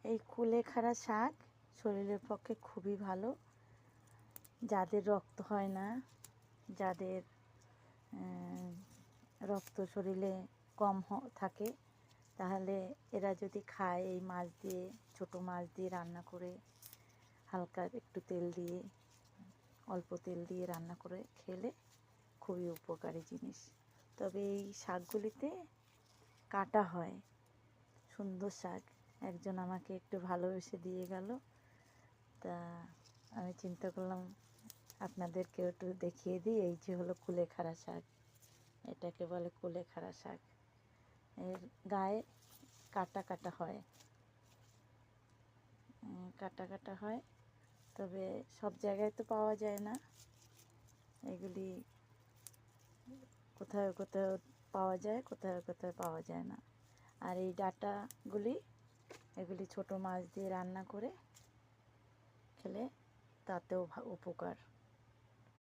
এই কুলেখাড়া শাক শরীরের পক্ষে খুবই ভালো। যাদের রক্ত হয় না, যাদের রক্ত শরীরে কম থাকে, তাহলে এরা যদি খায়, এই মাছ দিয়ে, ছোটো মাছ দিয়ে রান্না করে, হালকা একটু তেল দিয়ে, অল্প তেল দিয়ে রান্না করে খেলে খুবই উপকারী জিনিস। তবে এই শাকগুলিতে কাটা হয়, সুন্দর শাক। একজন আমাকে একটু ভালোবেসে দিয়ে গেল, তা আমি চিন্তা করলাম আপনাদেরকেও একটু দেখিয়ে দিই। এই যে হলো কুলেখাড়া শাক, এটাকে বলে কুলেখাড়া শাক। এর গায়ে কাটা কাটা হয়, কাটা কাটা হয়, তবে সব জায়গায় তো পাওয়া যায় না। এগুলি কোথাও কোথাও পাওয়া যায়, কোথাও কোথাও পাওয়া যায় না। আর এই ডাঁটাগুলি, এগুলি ছোটো মাছ দিয়ে রান্না করে খেলে তাতেও উপকার।